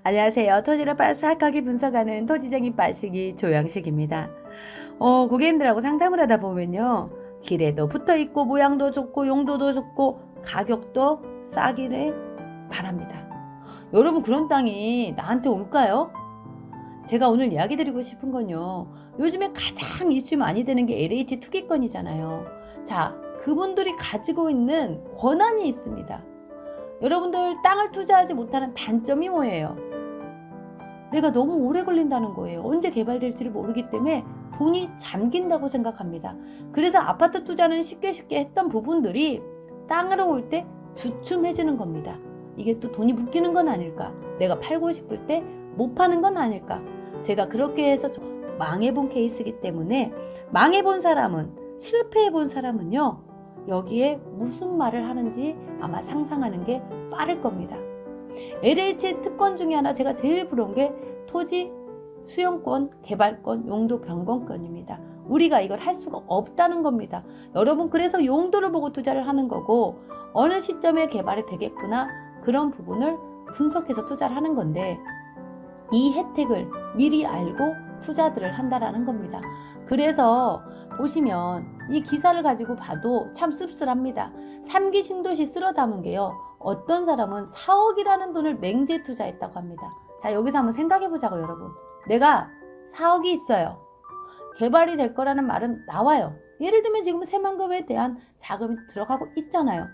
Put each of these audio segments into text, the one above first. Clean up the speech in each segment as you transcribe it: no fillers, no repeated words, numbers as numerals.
안녕하세요. 토지를 빠삭하게 분석하는 토지쟁이 빠시기 조영식입니다. 고객님들하고 상담을 하다 보면요. 길에도 붙어 있고 모양도 좋고 용도도 좋고 가격도 싸기를 바랍니다. 여러분, 그런 땅이 나한테 올까요? 제가 오늘 이야기 드리고 싶은 건요. 요즘에 가장 이슈 많이 되는 게 LH 투기권이잖아요. 자, 그분들이 가지고 있는 권한이 있습니다. 여러분들, 땅을 투자하지 못하는 단점이 뭐예요? 내가 너무 오래 걸린다는 거예요. 언제 개발될지를 모르기 때문에 돈이 잠긴다고 생각합니다. 그래서 아파트 투자는 쉽게 했던 부분들이 땅으로 올 때 주춤해지는 겁니다. 이게 또 돈이 묶이는 건 아닐까? 내가 팔고 싶을 때 못 파는 건 아닐까? 제가 그렇게 해서 망해본 케이스이기 때문에, 망해본 사람은, 실패해본 사람은요, 여기에 무슨 말을 하는지 아마 상상하는 게 빠를 겁니다. LH 특권 중에 하나, 제가 제일 부러운 게 토지 수용권, 개발권, 용도 변경권입니다. 우리가 이걸 할 수가 없다는 겁니다. 여러분, 그래서 용도를 보고 투자를 하는 거고, 어느 시점에 개발이 되겠구나, 그런 부분을 분석해서 투자를 하는 건데, 이 혜택을 미리 알고 투자들을 한다라는 겁니다. 그래서 보시면 이 기사를 가지고 봐도 참 씁쓸합니다. 3기 신도시 쓸어 담은 게요, 어떤 사람은 4억이라는 돈을 맹제 투자했다고 합니다. 자, 여기서 한번 생각해 보자고, 여러분. 내가 4억이 있어요. 개발이 될 거라는 말은 나와요. 예를 들면 지금 새만금에 대한 자금이 들어가고 있잖아요.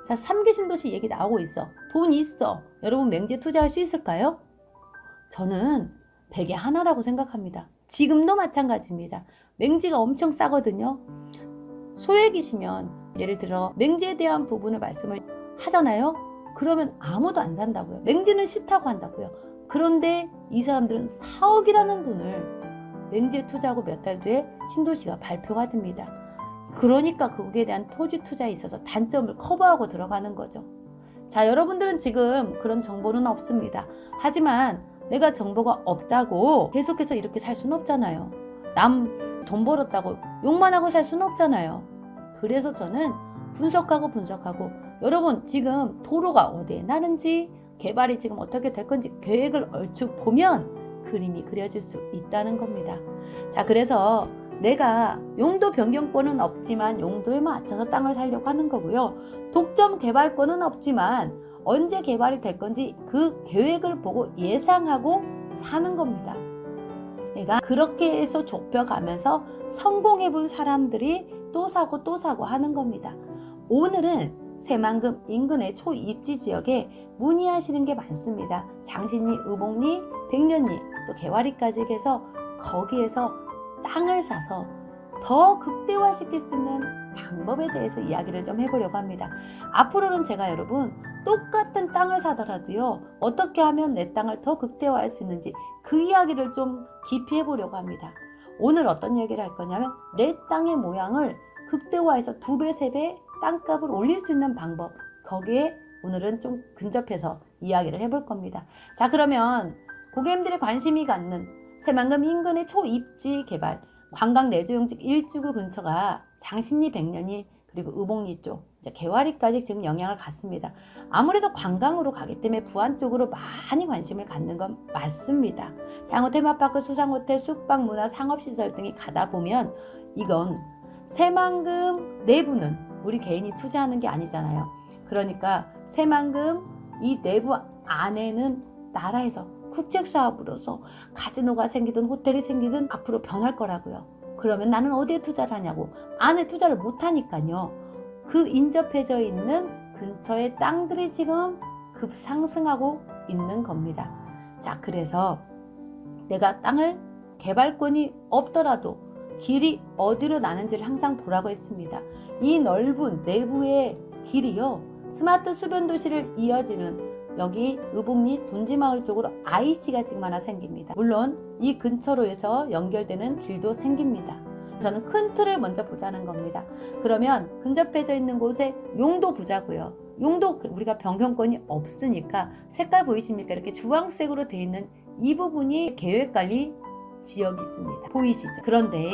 자, 3기 신도시 얘기 나오고 있어. 돈 있어. 여러분, 맹제 투자할 수 있을까요? 저는 백에 하나라고 생각합니다. 지금도 마찬가지입니다. 맹지가 엄청 싸거든요. 소액이시면 예를 들어 맹지에 대한 부분을 말씀을 하잖아요. 그러면 아무도 안 산다고요. 맹지는 싫다고 한다고요. 그런데 이 사람들은 4억이라는 돈을 맹지에 투자하고 몇 달 뒤에 신도시가 발표가 됩니다. 그러니까 거기에 대한 토지 투자에 있어서 단점을 커버하고 들어가는 거죠. 자, 여러분들은 지금 그런 정보는 없습니다. 하지만 내가 정보가 없다고 계속해서 이렇게 살 수는 없잖아요. 남 돈 벌었다고 욕만 하고 살 수는 없잖아요. 그래서 저는 분석하고 여러분, 지금 도로가 어디에 나는지, 개발이 지금 어떻게 될 건지 계획을 얼추 보면 그림이 그려질 수 있다는 겁니다. 자, 그래서 내가 용도 변경권은 없지만 용도에 맞춰서 땅을 사려고 하는 거고요. 독점 개발권은 없지만 언제 개발이 될 건지 그 계획을 보고 예상하고 사는 겁니다. 내가 그렇게 해서 좁혀가면서 성공해본 사람들이 또 사고 하는 겁니다. 오늘은 새만금 인근의 초입지 지역에 문의하시는 게 많습니다. 장신리, 의복리, 백년리, 또 개화리까지 해서 거기에서 땅을 사서 더 극대화시킬 수 있는 방법에 대해서 이야기를 좀 해보려고 합니다. 앞으로는 제가 여러분, 똑같은 땅을 사더라도요, 어떻게 하면 내 땅을 더 극대화할 수 있는지 그 이야기를 좀 깊이 해보려고 합니다. 오늘 어떤 얘기를 할 거냐면, 내 땅의 모양을 극대화해서 2배, 3배 땅값을 올릴 수 있는 방법, 거기에 오늘은 좀 근접해서 이야기를 해볼 겁니다. 자, 그러면 고객님들의 관심이 갖는 새만금 인근의 초입지 개발, 관광 내조용지 1주구 근처가 장신리, 백년리, 그리고 의복리 쪽, 이제 개화리까지 지금 영향을 갖습니다. 아무래도 관광으로 가기 때문에 부안 쪽으로 많이 관심을 갖는 건 맞습니다. 향후 테마파크, 수상호텔, 숙박, 문화, 상업시설 등이 가다 보면 이건 새만금 내부는 우리 개인이 투자하는 게 아니잖아요. 그러니까 새만금 이 내부 안에는 나라에서 국책사업으로서 카지노가 생기든 호텔이 생기든 앞으로 변할 거라고요. 그러면 나는 어디에 투자를 하냐고, 안에 투자를 못하니까요. 그 인접해져 있는 근처의 땅들이 지금 급상승하고 있는 겁니다. 자, 그래서 내가 땅을 개발권이 없더라도 길이 어디로 나는지를 항상 보라고 했습니다. 이 넓은 내부의 길이요, 스마트 수변 도시를 이어지는 여기 의복리 돈지마을 쪽으로 IC가 지금 하나 생깁니다. 물론 이 근처로 해서 연결되는 길도 생깁니다. 저는 큰 틀을 먼저 보자는 겁니다. 그러면 근접해져 있는 곳에 용도 보자고요. 용도 우리가 변경권이 없으니까 색깔 보이십니까? 이렇게 주황색으로 되어 있는 이 부분이 계획관리 지역이 있습니다. 보이시죠? 그런데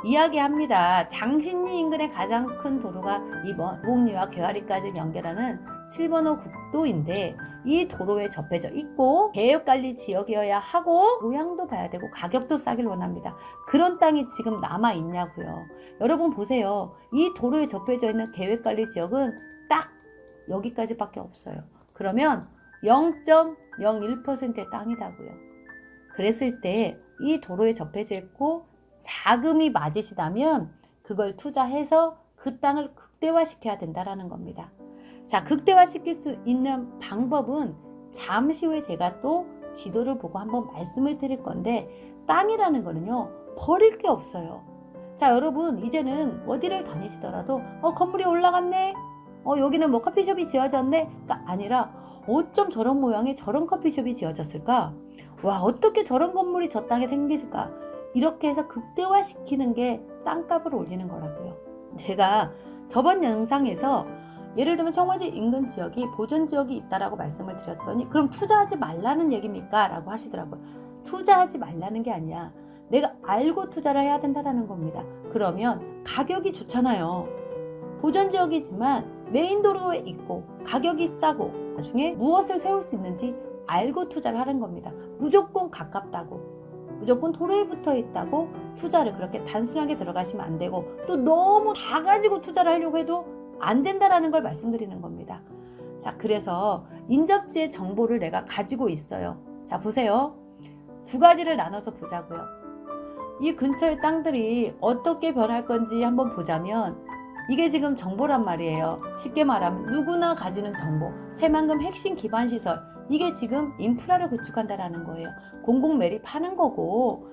이야기합니다. 장신리 인근의 가장 큰 도로가 이번 목리와 개화리까지 연결하는 7번호 국도인데 이 도로에 접해져 있고 계획관리 지역이어야 하고 모양도 봐야 되고 가격도 싸길 원합니다. 그런 땅이 지금 남아 있냐고요. 여러분 보세요. 이 도로에 접해져 있는 계획관리 지역은 딱 여기까지밖에 없어요. 그러면 0.01%의 땅이라고요. 그랬을 때 이 도로에 접해져 있고 자금이 맞으시다면 그걸 투자해서 그 땅을 극대화시켜야 된다라는 겁니다. 자, 극대화시킬 수 있는 방법은 잠시 후에 제가 또 지도를 보고 한번 말씀을 드릴 건데 땅이라는 거는요 버릴 게 없어요. 자, 여러분 이제는 어디를 다니시더라도 건물이 올라갔네, 여기는 뭐 커피숍이 지어졌네 가 아니라 어쩜 저런 모양의 저런 커피숍이 지어졌을까, 와 어떻게 저런 건물이 저 땅에 생기실까, 이렇게 해서 극대화시키는 게 땅값을 올리는 거라고요. 제가 저번 영상에서 예를 들면 청와지 인근 지역이 보존지역이 있다라고 말씀을 드렸더니 그럼 투자하지 말라는 얘기입니까? 라고 하시더라고요. 투자하지 말라는 게 아니야. 내가 알고 투자를 해야 된다는 겁니다. 그러면 가격이 좋잖아요. 보존지역이지만 메인도로에 있고 가격이 싸고 나중에 무엇을 세울 수 있는지 알고 투자를 하는 겁니다. 무조건 가깝다고, 무조건 도로에 붙어 있다고 투자를 그렇게 단순하게 들어가시면 안 되고 또 너무 다 가지고 투자를 하려고 해도 안 된다라는 걸 말씀드리는 겁니다. 자, 그래서 인접지의 정보를 내가 가지고 있어요. 자, 보세요. 두 가지를 나눠서 보자고요. 이 근처의 땅들이 어떻게 변할 건지 한번 보자면 이게 지금 정보란 말이에요. 쉽게 말하면 누구나 가지는 정보, 새만금 핵심 기반 시설, 이게 지금 인프라를 구축한다라는 거예요. 공공 매립하는 거고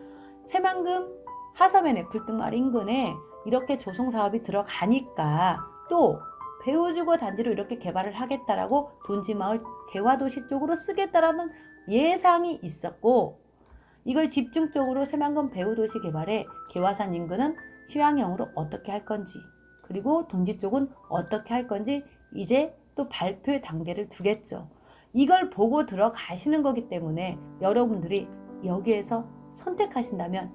새만금 하서면에 불등마을 인근에 이렇게 조성사업이 들어가니까 또 배우주거 단지로 이렇게 개발을 하겠다라고 돈지마을 개화도시 쪽으로 쓰겠다라는 예상이 있었고 이걸 집중적으로 새만금 배우도시 개발에 개화산 인근은 휴양형으로 어떻게 할 건지 그리고 돈지 쪽은 어떻게 할 건지 이제 또 발표의 단계를 두겠죠. 이걸 보고 들어가시는 거기 때문에 여러분들이 여기에서 선택하신다면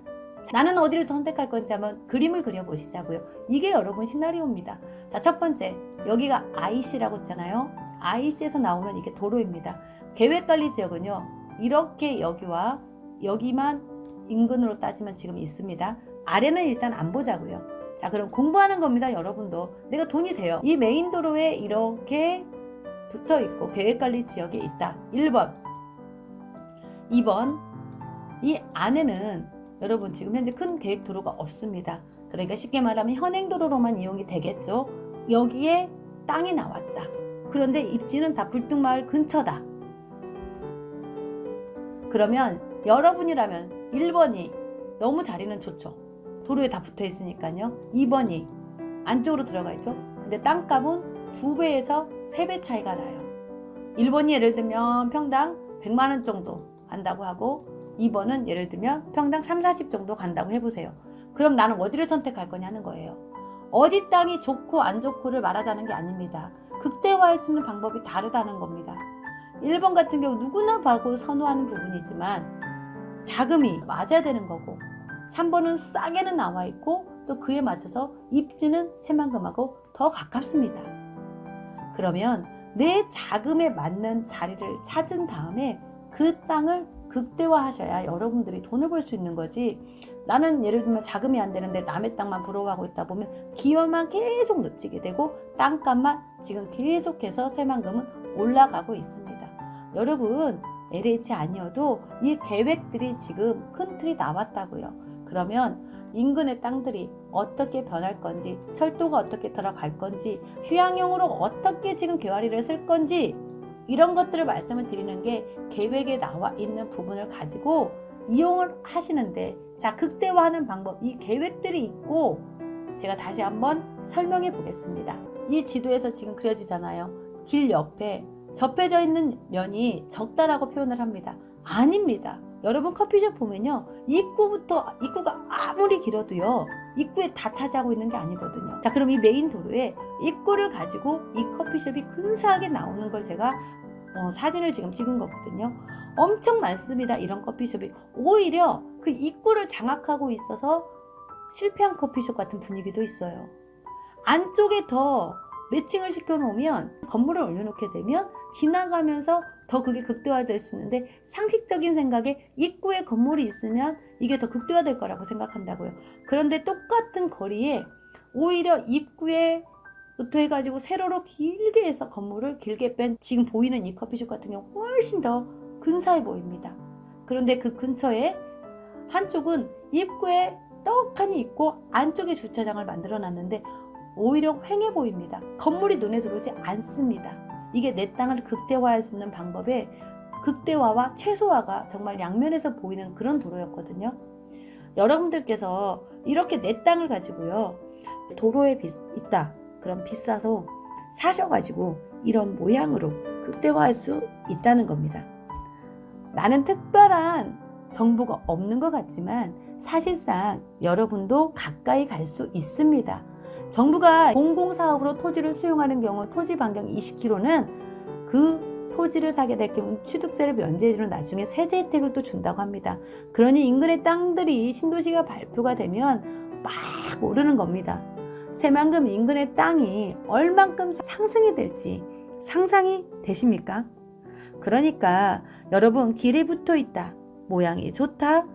나는 어디를 선택할 건지 한번 그림을 그려보시자고요. 이게 여러분 시나리오입니다. 자, 첫 번째 여기가 IC라고 했잖아요. IC에서 나오면 이게 도로입니다. 계획관리지역은요 이렇게 여기와 여기만 인근으로 따지면 지금 있습니다. 아래는 일단 안 보자고요. 자, 그럼 공부하는 겁니다. 여러분도 내가 돈이 돼요. 이 메인도로에 이렇게 붙어있고 계획관리 지역에 있다. 1번 2번 이 안에는 여러분 지금 현재 큰 계획도로가 없습니다. 그러니까 쉽게 말하면 현행도로로만 이용이 되겠죠. 여기에 땅이 나왔다. 그런데 입지는 다 불등마을 근처다. 그러면 여러분이라면 1번이 너무 자리는 좋죠. 도로에 다 붙어 있으니까요. 2번이 안쪽으로 들어가 있죠. 근데 땅값은 2배에서 3배 차이가 나요. 1번이 예를 들면 평당 100만 원 정도 간다고 하고 2번은 예를 들면 평당 3, 40 정도 간다고 해보세요. 그럼 나는 어디를 선택할 거냐는 거예요. 어디 땅이 좋고 안 좋고를 말하자는 게 아닙니다. 극대화할 수 있는 방법이 다르다는 겁니다. 1번 같은 경우 누구나 봐도 선호하는 부분이지만 자금이 맞아야 되는 거고 3번은 싸게는 나와 있고 또 그에 맞춰서 입지는 새만금하고 더 가깝습니다. 그러면 내 자금에 맞는 자리를 찾은 다음에 그 땅을 극대화하셔야 여러분들이 돈을 벌 수 있는 거지. 나는 예를 들면 자금이 안 되는데 남의 땅만 부러워하고 있다 보면 기여만 계속 놓치게 되고 땅값만 지금 계속해서 새만금은 올라가고 있습니다. 여러분 LH 아니어도 이 계획들이 지금 큰 틀이 나왔다고요. 그러면 인근의 땅들이 어떻게 변할 건지, 철도가 어떻게 들어갈 건지, 휴양용으로 어떻게 지금 개화리를 쓸 건지 이런 것들을 말씀을 드리는 게 계획에 나와 있는 부분을 가지고 이용을 하시는데, 자, 극대화하는 방법, 이 계획들이 있고 제가 다시 한번 설명해 보겠습니다. 이 지도에서 지금 그려지잖아요. 길 옆에 접해져 있는 면이 적다라고 표현을 합니다. 아닙니다. 여러분 커피숍 보면요, 입구가 아무리 길어도요 입구에 다 차지하고 있는 게 아니거든요. 자, 그럼 이 메인 도로에 입구를 가지고 이 커피숍이 근사하게 나오는 걸 제가 사진을 지금 찍은 거거든요. 엄청 많습니다. 이런 커피숍이 오히려 그 입구를 장악하고 있어서 실패한 커피숍 같은 분위기도 있어요. 안쪽에 더 매칭을 시켜놓으면 건물을 올려놓게 되면 지나가면서 더 그게 극대화될 수 있는데 상식적인 생각에 입구에 건물이 있으면 이게 더 극대화될 거라고 생각한다고요. 그런데 똑같은 거리에 오히려 입구에 부터 해가지고 세로로 길게 해서 건물을 길게 뺀 지금 보이는 이 커피숍 같은 경우 훨씬 더 근사해 보입니다. 그런데 그 근처에 한쪽은 입구에 떡하니 있고 안쪽에 주차장을 만들어 놨는데 오히려 휑해 보입니다. 건물이 눈에 들어오지 않습니다. 이게 내 땅을 극대화할 수 있는 방법의 극대화와 최소화가 정말 양면에서 보이는 그런 도로였거든요. 여러분들께서 이렇게 내 땅을 가지고요, 도로에 있다. 그럼 비싸서 사셔가지고 이런 모양으로 극대화할 수 있다는 겁니다. 나는 특별한 정보가 없는 것 같지만 사실상 여러분도 가까이 갈 수 있습니다. 정부가 공공사업으로 토지를 수용하는 경우 토지 반경 20km는 그 토지를 사게 될 경우 취득세를 면제해주는 나중에 세제 혜택을 또 준다고 합니다. 그러니 인근의 땅들이 신도시가 발표가 되면 막 오르는 겁니다. 새만금 인근의 땅이 얼만큼 상승이 될지 상상이 되십니까? 그러니까 여러분 길에 붙어 있다. 모양이 좋다.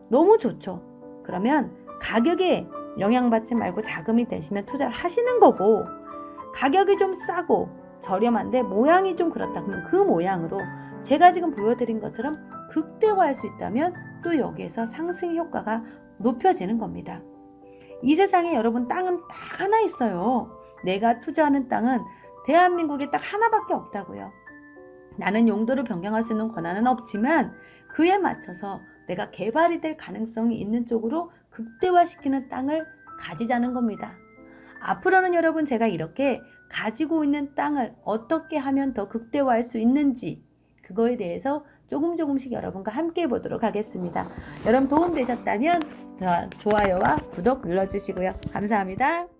너무 좋죠. 그러면 가격에 영향받지 말고 자금이 되시면 투자를 하시는 거고, 가격이 좀 싸고 저렴한데 모양이 좀 그렇다 그러면 그 모양으로 제가 지금 보여드린 것처럼 극대화할 수 있다면 또 여기에서 상승 효과가 높여지는 겁니다. 이 세상에 여러분 땅은 딱 하나 있어요. 내가 투자하는 땅은 대한민국에 딱 하나밖에 없다고요. 나는 용도를 변경할 수 있는 권한은 없지만 그에 맞춰서 내가 개발이 될 가능성이 있는 쪽으로 극대화시키는 땅을 가지자는 겁니다. 앞으로는 여러분 제가 이렇게 가지고 있는 땅을 어떻게 하면 더 극대화할 수 있는지 그거에 대해서 조금씩 여러분과 함께 해보도록 하겠습니다. 여러분 도움되셨다면 좋아요와 구독 눌러주시고요. 감사합니다.